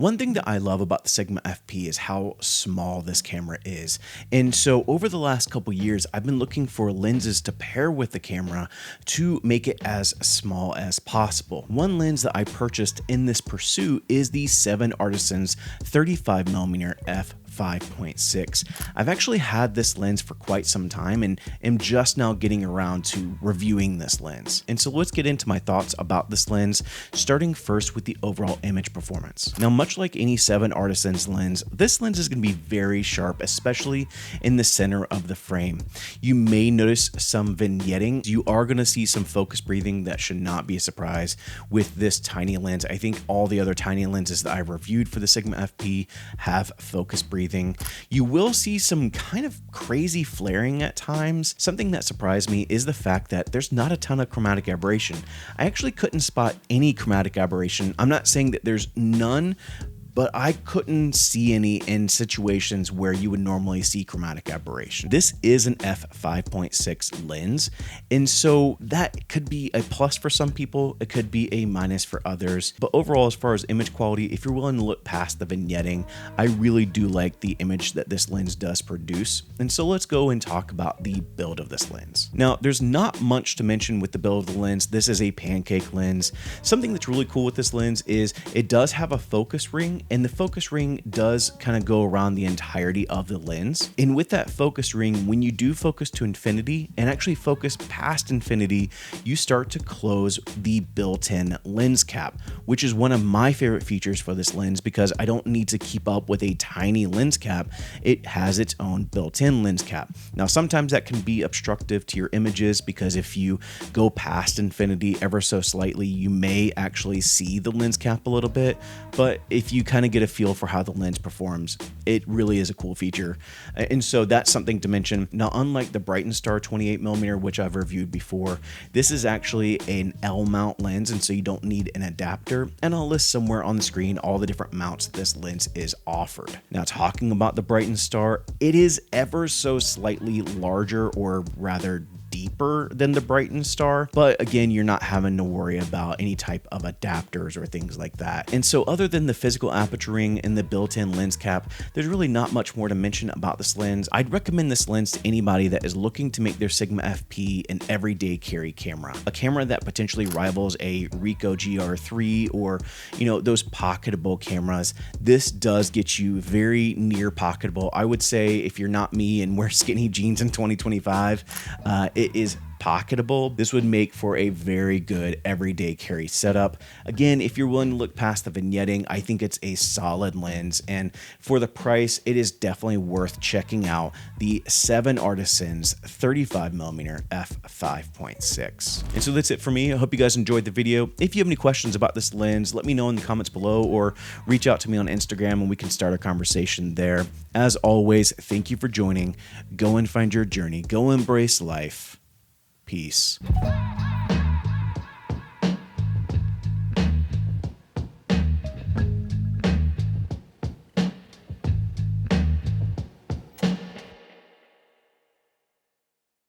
One thing that I love about the Sigma FP is how small this camera is. And so over the last couple years, I've been looking for lenses to pair with the camera to make it as small as possible. One lens that I purchased in this pursuit is the 7 Artisans 35mm f5.6. I've actually had this lens for quite some time and am just now getting around to reviewing this lens. And so let's get into my thoughts about this lens, starting first with the overall image performance. Now, much like any 7 Artisans lens, this lens is going to be very sharp, especially in the center of the frame. You may notice some vignetting. You are going to see some focus breathing. That should not be a surprise with this tiny lens. I think all the other tiny lenses that I've reviewed for the Sigma FP have focus breathing. You will see some kind of crazy flaring at times. Something that surprised me is the fact that there's not a ton of chromatic aberration. I actually couldn't spot any chromatic aberration. I'm not saying that there's none, but I couldn't see any in situations where you would normally see chromatic aberration. This is an f5.6 lens, and so that could be a plus for some people, it could be a minus for others. But overall, as far as image quality, if you're willing to look past the vignetting, I really do like the image that this lens does produce. And so let's go and talk about the build of this lens. Now, there's not much to mention with the build of the lens. This is a pancake lens. Something that's really cool with this lens is it does have a focus ring, and the focus ring does kind of go around the entirety of the lens. And with that focus ring, when you do focus to infinity and actually focus past infinity, you start to close the built-in lens cap, which is one of my favorite features for this lens because I don't need to keep up with a tiny lens cap. It has its own built-in lens cap. Now, sometimes that can be obstructive to your images because if you go past infinity ever so slightly, you may actually see the lens cap a little bit. But if you kind of get a feel for how the lens performs, it really is a cool feature. And so that's something to mention. Now, unlike the Brighton Star 28mm, which I've reviewed before, this is actually an L mount lens, and so you don't need an adapter. And I'll list somewhere on the screen all the different mounts this lens is offered. Now, talking about the Brighton Star, it is ever so slightly larger, or rather deeper than the Brighton Star, but again, you're not having to worry about any type of adapters or things like that. And so other than the physical aperture ring and the built-in lens cap, there's really not much more to mention about this lens. I'd recommend this lens to anybody that is looking to make their Sigma FP an everyday carry camera, a camera that potentially rivals a Ricoh GR3 or, you know, those pocketable cameras. This does get you very near pocketable. I would say if you're not me and wear skinny jeans in 2025, it is pocketable. This would make for a very good everyday carry setup. Again, if you're willing to look past the vignetting, I think it's a solid lens, and for the price, it is definitely worth checking out the 7 Artisans 35mm f5.6. And so that's it for me. I hope you guys enjoyed the video. If you have any questions about this lens, let me know in the comments below or reach out to me on Instagram and we can start a conversation there. As always, thank you for joining. Go and find your journey. Go embrace life. Peace.